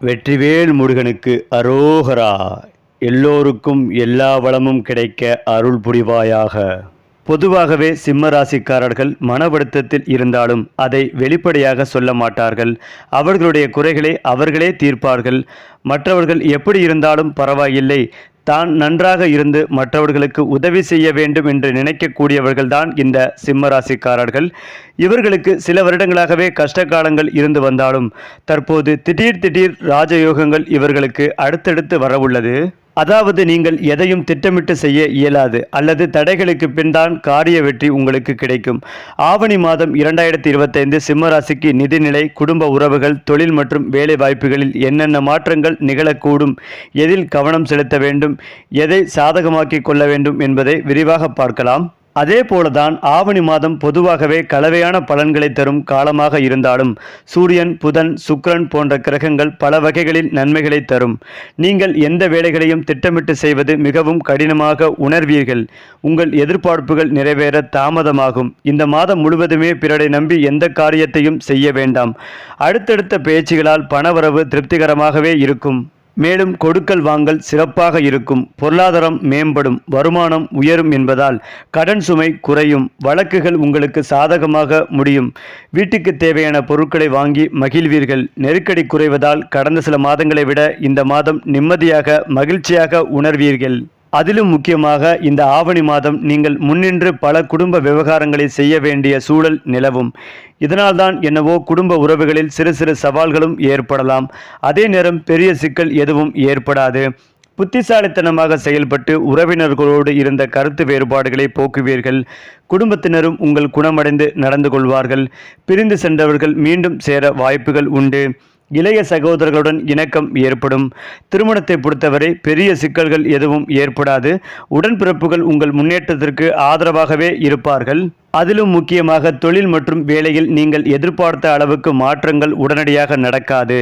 வெற்றிவேல் முருகனுக்கு அரோகரா. எல்லோருக்கும் எல்லா வளமும் கிடைக்க அருள் புரிவாயாக. பொதுவாகவே சிம்ம ராசிக்காரர்கள் மனவழுத்தத்தில் இருந்தாலும் அதை வெளிப்படையாக சொல்ல மாட்டார்கள். அவர்களுடைய குறைகளை அவர்களே தீர்ப்பார்கள். மற்றவர்கள் எப்படி இருந்தாலும் பரவாயில்லை, தான் நன்றாக இருந்து மற்றவர்களுக்கு உதவி செய்ய வேண்டும் என்று நினைக்கக்கூடியவர்கள்தான் இந்த சிம்மராசிக்காரர்கள். இவர்களுக்கு சில வருடங்களாகவே கஷ்ட காலங்கள் இருந்து வந்தாலும் தற்போது திடீர் ராஜயோகங்கள் இவர்களுக்கு அடுத்தடுத்து வரவுள்ளது. அதாவது நீங்கள் எதையும் திட்டமிட்டு செய்ய இயலாது, அல்லது தடைகளுக்கு பின்தான் காரிய வெற்றி உங்களுக்கு கிடைக்கும். ஆவணி மாதம் 2025 சிம்மராசிக்கு நிதிநிலை, குடும்ப உறவுகள், தொழில் மற்றும் வேலை வாய்ப்புகளில் என்னென்ன மாற்றங்கள் நிகழக்கூடும், எதில் கவனம் செலுத்த வேண்டும், எதை சாதகமாக்கிக் கொள்ள வேண்டும் என்பதை விரிவாக பார்க்கலாம். அதே போலதான் ஆவணி மாதம் பொதுவாகவே கலவையான பலன்களை தரும் காலமாக இருந்தாலும் சூரியன், புதன், சுக்கிரன் போன்ற கிரகங்கள் பல வகைகளில் நன்மைகளை தரும். நீங்கள் எந்த வேலைகளையும் திட்டமிட்டு செய்வது மிகவும் கடினமாக உணர்வீர்கள். உங்கள் எதிர்பார்ப்புகள் நிறைவேற தாமதமாகும். இந்த மாதம் முழுவதுமே பிறரை நம்பி எந்த காரியத்தையும் செய்ய வேண்டாம். அடுத்தடுத்த பேச்சுகளால் பணவரவு திருப்திகரமாகவே இருக்கும். மேலும் கொடுக்கல் வாங்கல் சிறப்பாக இருக்கும். பொருளாதாரம் மேம்படும், வருமானம் உயரும் என்பதால் கடன் சுமை குறையும். வழக்குகள் உங்களுக்கு சாதகமாக முடியும். வீட்டுக்கு தேவையான பொருட்களை வாங்கி மகிழ்வீர்கள். நெருக்கடி குறைவதால் கடந்த சில மாதங்களை விட இந்த மாதம் நிம்மதியாக மகிழ்ச்சியாக உணர்வீர்கள். அதிலும் முக்கியமாக இந்த ஆவணி மாதம் நீங்கள் முன்னின்று பல குடும்ப விவகாரங்களை செய்ய வேண்டிய சூழல் நிலவும். இதனால்தான் என்னவோ குடும்ப உறவுகளில் சிறு சிறு சவால்களும் ஏற்படலாம். அதே நேரம் பெரிய சிக்கல் எதுவும் ஏற்படாது. புத்திசாலித்தனமாக செயல்பட்டு உறவினர்களோடு இருந்த கருத்து வேறுபாடுகளை போக்குவீர்கள். குடும்பத்தினரும் உங்கள் குணமடைந்து நடந்து கொள்வார்கள். பிரிந்து சென்றவர்கள் மீண்டும் சேர வாய்ப்புகள் உண்டு. இளைய சகோதரர்களுடன் இணக்கம் ஏற்படும். திருமணத்தை பொறுத்தவரை பெரிய சிக்கல்கள் எதுவும் ஏற்படாது. உடன்பிறப்புகள் உங்கள் முன்னேற்றத்திற்கு ஆதரவாகவே இருப்பார்கள். அதிலும் முக்கியமாக தொழில் மற்றும் வேலையில் நீங்கள் எதிர்பார்த்த அளவுக்கு மாற்றங்கள் உடனடியாக நடக்காது.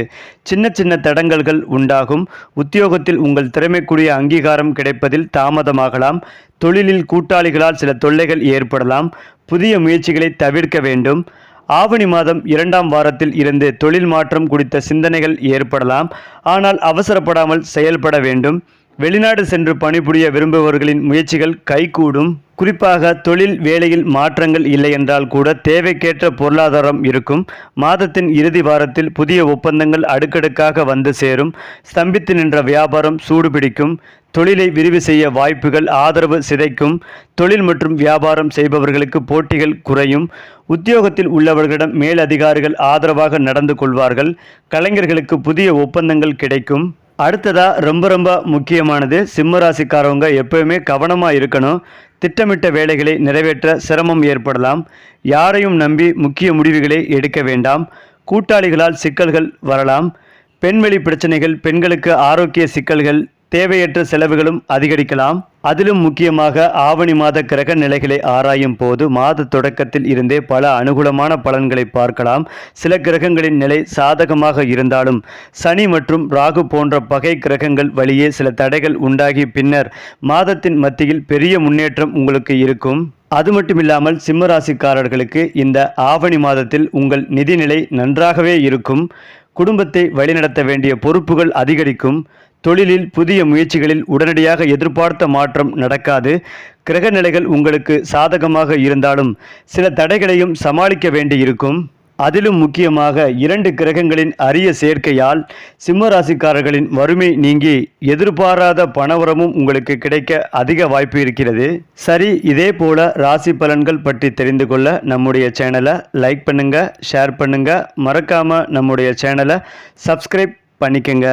சின்ன தடங்கல்கள் உண்டாகும். உத்தியோகத்தில் உங்கள் திறமைக்குரிய அங்கீகாரம் கிடைப்பதில் தாமதமாகலாம். தொழிலில் கூட்டாளிகளால் சில தொல்லைகள் ஏற்படலாம். புதிய முயற்சிகளை தவிர்க்க வேண்டும். ஆவணி மாதம் 2ஆம் வாரத்தில் இருந்து தொழில் மாற்றம் குறித்த சிந்தனைகள் ஏற்படலாம். ஆனால் அவசரப்படாமல் செயல்பட வேண்டும். வெளிநாடு சென்று பணிபுரிய விரும்புபவர்களின் முயற்சிகள் கைகூடும். குறிப்பாக தொழில் வேலையில் மாற்றங்கள் இல்லை என்றால் கூட தேவைக்கேற்ற பொருளாதாரம் இருக்கும். மாதத்தின் இறுதி வாரத்தில் புதிய ஒப்பந்தங்கள் அடுக்கடுக்காக வந்து சேரும். ஸ்தம்பித்து நின்ற வியாபாரம் சூடுபிடிக்கும். தொழிலை விரிவு செய்ய வாய்ப்புகள் ஆதரவு சிதைக்கும். தொழில் மற்றும் வியாபாரம் செய்பவர்களுக்கு போட்டிகள் குறையும். உத்தியோகத்தில் உள்ளவர்களிடம் மேலதிகாரிகள் ஆதரவாக நடந்து கொள்வார்கள். கலைஞர்களுக்கு புதிய ஒப்பந்தங்கள் கிடைக்கும். அடுத்ததா ரொம்ப முக்கியமானது, சிம்மராசிக்காரவங்க எப்பவுமே கவனமாக இருக்கணும். திட்டமிட்ட வேலைகளை நிறைவேற்ற சிரமம் ஏற்படலாம். யாரையும் நம்பி முக்கிய முடிவுகளை எடுக்க வேண்டாம். கூட்டாளிகளால் சிக்கல்கள் வரலாம். பெண்வெளி பிரச்சனைகள், பெண்களுக்கு ஆரோக்கிய சிக்கல்கள், தேவையற்ற செலவுகளும் அதிகரிக்கலாம். அதிலும் முக்கியமாக ஆவணி மாத கிரக நிலைகளை ஆராயும் போது மாத தொடக்கத்தில் இருந்தே பல அனுகூலமான பலன்களை பார்க்கலாம். சில கிரகங்களின் நிலை சாதகமாக இருந்தாலும் சனி மற்றும் ராகு போன்ற பகை கிரகங்கள் வழியே சில தடைகள் உண்டாகி பின்னர் மாதத்தின் மத்தியில் பெரிய முன்னேற்றம் உங்களுக்கு இருக்கும். அது மட்டுமில்லாமல் சிம்மராசிக்காரர்களுக்கு இந்த ஆவணி மாதத்தில் உங்கள் நிதிநிலை நன்றாகவே இருக்கும். குடும்பத்தை வழிநடத்த வேண்டிய பொறுப்புகள் அதிகரிக்கும். தொழிலில் புதிய முயற்சிகளில் உடனடியாக எதிர்பார்த்த மாற்றம் நடக்காது. கிரக நிலைகள் உங்களுக்கு சாதகமாக இருந்தாலும் சில தடைகளையும் சமாளிக்க வேண்டியிருக்கும். அதிலும் முக்கியமாக 2 கிரகங்களின் அரிய சேர்க்கையால் சிம்மராசிக்காரர்களின் வறுமை நீங்கி எதிர்பாராத பணவரமும் உங்களுக்கு கிடைக்க அதிக வாய்ப்பு இருக்கிறது. சரி, இதே போல ராசி பலன்கள் பற்றி தெரிந்து கொள்ள நம்முடைய சேனலை லைக் பண்ணுங்க, ஷேர் பண்ணுங்க, மறக்காம நம்முடைய சேனலை சப்ஸ்கிரைப் பண்ணிக்கங்க.